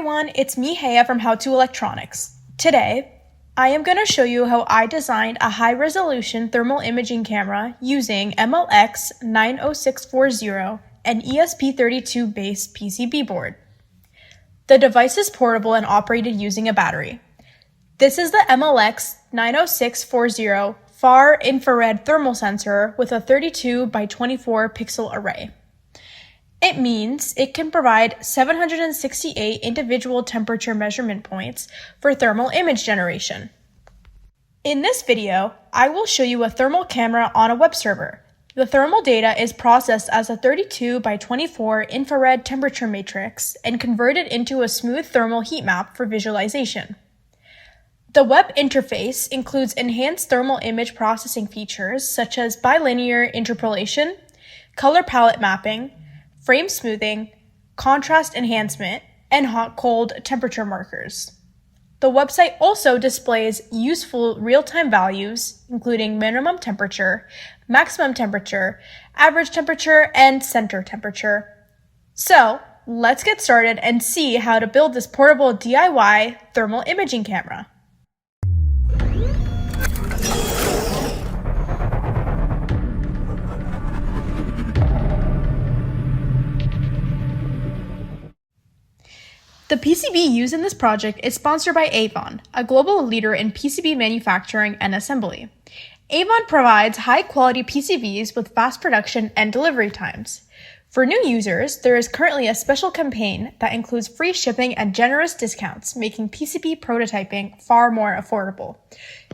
everyone, it's me Heya from How to Electronics. Today, I am going to show you how I designed a high-resolution thermal imaging camera using MLX90640 and ESP32-based PCB board. The device is portable and operated using a battery. This is the MLX90640 far infrared thermal sensor with a 32 by 24 pixel array. It means it can provide 768 individual temperature measurement points for thermal image generation. In this video, I will show you a thermal camera on a web server. The thermal data is processed as a 32 by 24 infrared temperature matrix and converted into a smooth thermal heat map for visualization. The web interface includes enhanced thermal image processing features such as bilinear interpolation, color palette mapping, frame smoothing, contrast enhancement, and hot-cold temperature markers. The website also displays useful real-time values, including minimum temperature, maximum temperature, average temperature, and center temperature. So, let's get started and see how to build this portable DIY thermal imaging camera. The PCB used in this project is sponsored by Avon, a global leader in PCB manufacturing and assembly. Avon provides high-quality PCBs with fast production and delivery times. For new users, there is currently a special campaign that includes free shipping and generous discounts, making PCB prototyping far more affordable.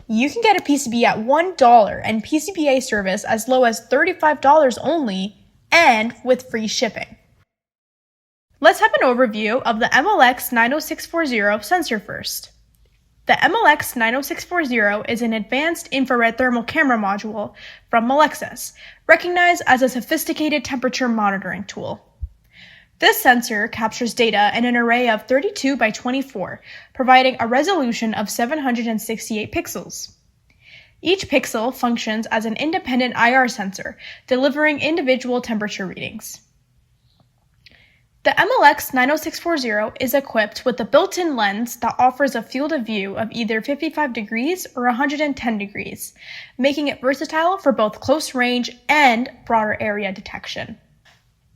You can get a PCB at $1 and PCBA service as low as $35 only, and with free shipping. Let's have an overview of the MLX90640 sensor first. The MLX90640 is an advanced infrared thermal camera module from Melexis, recognized as a sophisticated temperature monitoring tool. This sensor captures data in an array of 32 by 24, providing a resolution of 768 pixels. Each pixel functions as an independent IR sensor, delivering individual temperature readings. The MLX90640 is equipped with a built-in lens that offers a field of view of either 55 degrees or 110 degrees, making it versatile for both close range and broader area detection.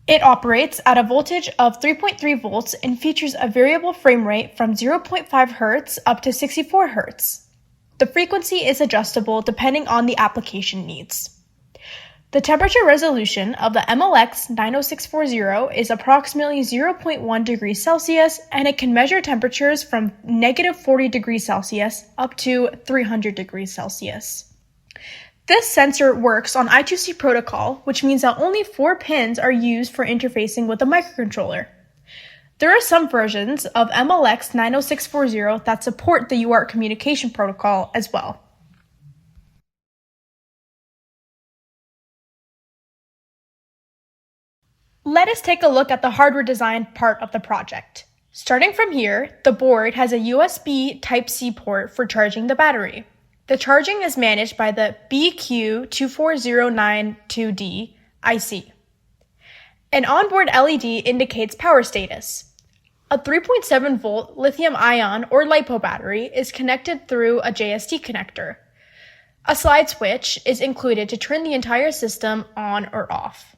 It operates at a voltage of 3.3 volts and features a variable frame rate from 0.5 Hz up to 64 Hz. The frequency is adjustable depending on the application needs. The temperature resolution of the MLX90640 is approximately 0.1 degrees Celsius, and it can measure temperatures from -40 degrees Celsius up to 300 degrees Celsius. This sensor works on I2C protocol, which means that only 4 pins are used for interfacing with the microcontroller. There are some versions of MLX90640 that support the UART communication protocol as well. Let us take a look at the hardware design part of the project. Starting from here, the board has a USB Type-C port for charging the battery. The charging is managed by the BQ24092D IC. An onboard LED indicates power status. A 3.7 volt lithium-ion or LiPo battery is connected through a JST connector. A slide switch is included to turn the entire system on or off.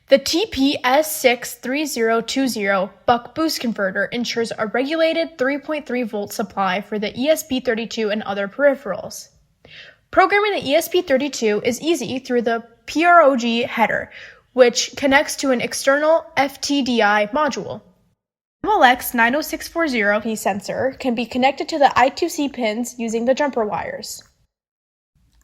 The TPS63020 buck boost converter ensures a regulated 3.3 volt supply for the ESP32 and other peripherals. Programming the ESP32 is easy through the PROG header, which connects to an external FTDI module. MLX90640 sensor can be connected to the I2C pins using the jumper wires.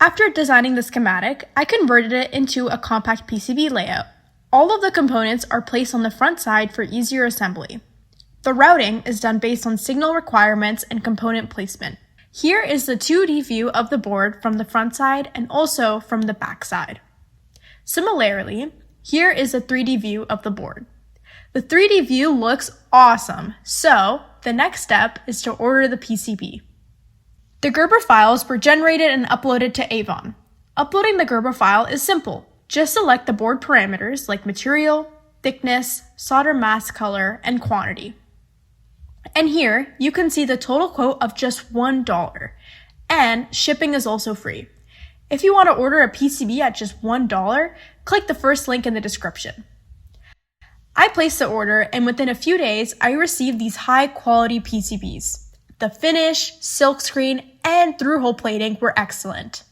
After designing the schematic, I converted it into a compact PCB layout. All of the components are placed on the front side for easier assembly. The routing is done based on signal requirements and component placement. Here is the 2D view of the board from the front side and also from the back side. Similarly, here is a 3D view of the board. The 3D view looks awesome, so the next step is to order the PCB. The Gerber files were generated and uploaded to Avon. Uploading the Gerber file is simple. Just select the board parameters like material, thickness, solder mask color, and quantity. And here, you can see the total quote of just $1, and shipping is also free. If you want to order a PCB at just $1, click the first link in the description. I placed the order, and within a few days, I received these high-quality PCBs. The finish, silkscreen, and through-hole plating were excellent.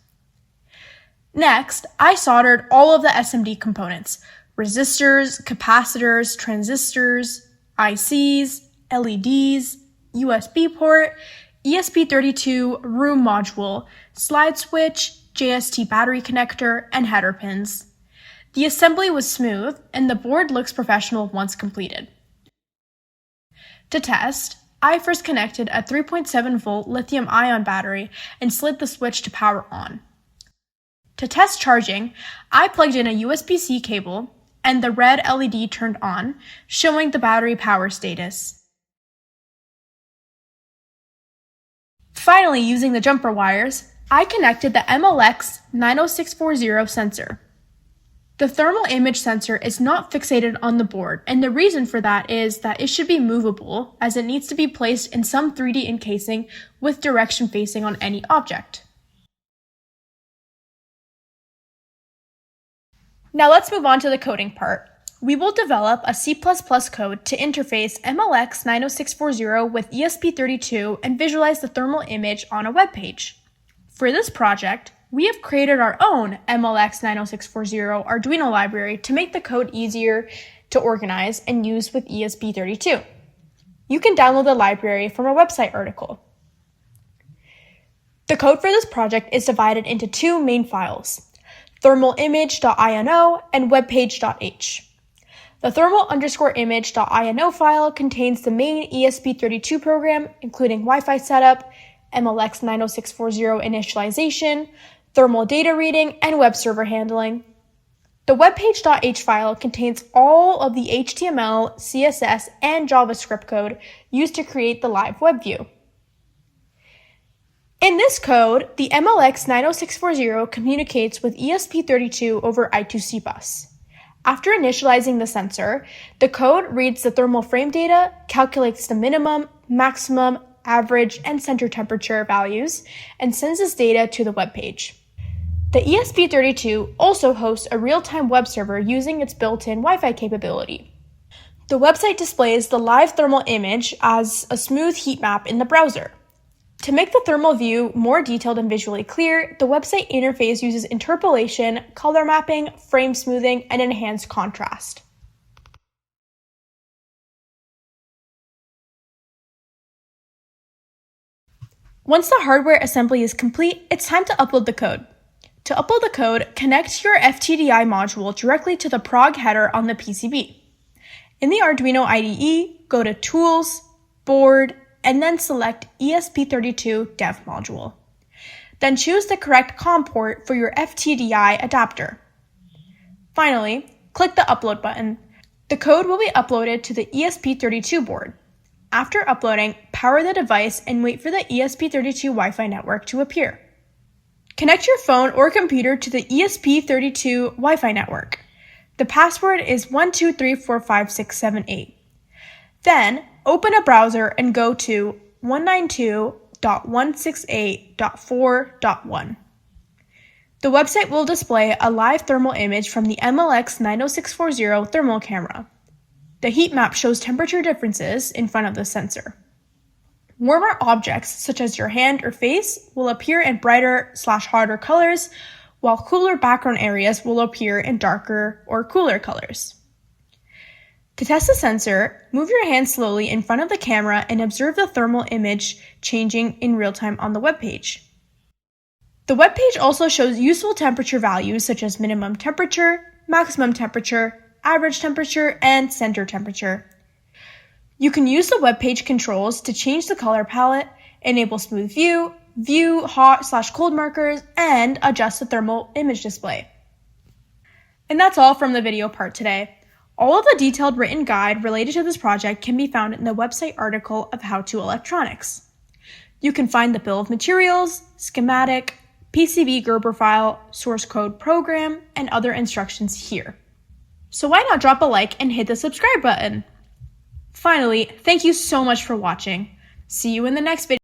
Next, I soldered all of the SMD components: resistors, capacitors, transistors, ICs, LEDs, USB port, ESP32 room module, slide switch, JST battery connector, and header pins. The assembly was smooth, and the board looks professional once completed. To test, I first connected a 3.7-volt lithium-ion battery and slid the switch to power on. To test charging, I plugged in a USB-C cable, and the red LED turned on, showing the battery power status. Finally, using the jumper wires, I connected the MLX90640 sensor. The thermal image sensor is not fixated on the board, and the reason for that is that it should be movable, as it needs to be placed in some 3D encasing with direction facing on any object. Now let's move on to the coding part. We will develop a C++ code to interface MLX90640 with ESP32 and visualize the thermal image on a web page. For this project, we have created our own MLX90640 Arduino library to make the code easier to organize and use with ESP32. You can download the library from our website article. The code for this project is divided into two main files: thermalimage.ino and webpage.h. The thermal_image.ino file contains the main ESP32 program, including Wi-Fi setup, MLX90640 initialization, thermal data reading, and web server handling. The webpage.h file contains all of the HTML, CSS, and JavaScript code used to create the live web view. In this code, the MLX90640 communicates with ESP32 over I2C bus. After initializing the sensor, the code reads the thermal frame data, calculates the minimum, maximum, average, and center temperature values, and sends this data to the web page. The ESP32 also hosts a real-time web server using its built-in Wi-Fi capability. The website displays the live thermal image as a smooth heat map in the browser. To make the thermal view more detailed and visually clear, the website interface uses interpolation, color mapping, frame smoothing, and enhanced contrast. Once the hardware assembly is complete, it's time to upload the code. To upload the code, connect your FTDI module directly to the prog header on the PCB. In the Arduino IDE, go to Tools, Board, and then select ESP32 Dev Module. Then choose the correct COM port for your FTDI adapter. Finally, click the Upload button. The code will be uploaded to the ESP32 board. After uploading, power the device and wait for the ESP32 Wi-Fi network to appear. Connect your phone or computer to the ESP32 Wi-Fi network. The password is 123456778. Then, open a browser and go to 192.168.4.1. The website will display a live thermal image from the MLX90640 thermal camera. The heat map shows temperature differences in front of the sensor. Warmer objects, such as your hand or face, will appear in brighter/hotter colors, while cooler background areas will appear in darker or cooler colors. To test the sensor, move your hand slowly in front of the camera and observe the thermal image changing in real time on the web page. The web page also shows useful temperature values such as minimum temperature, maximum temperature, average temperature, and center temperature. You can use the web page controls to change the color palette, enable smooth view, view hot/cold markers, and adjust the thermal image display. And that's all from the video part today. All of the detailed written guide related to this project can be found in the website article of How to Electronics. You can find the bill of materials, schematic, PCB Gerber file, source code program, and other instructions here. So why not drop a like and hit the subscribe button? Finally, thank you so much for watching. See you in the next video.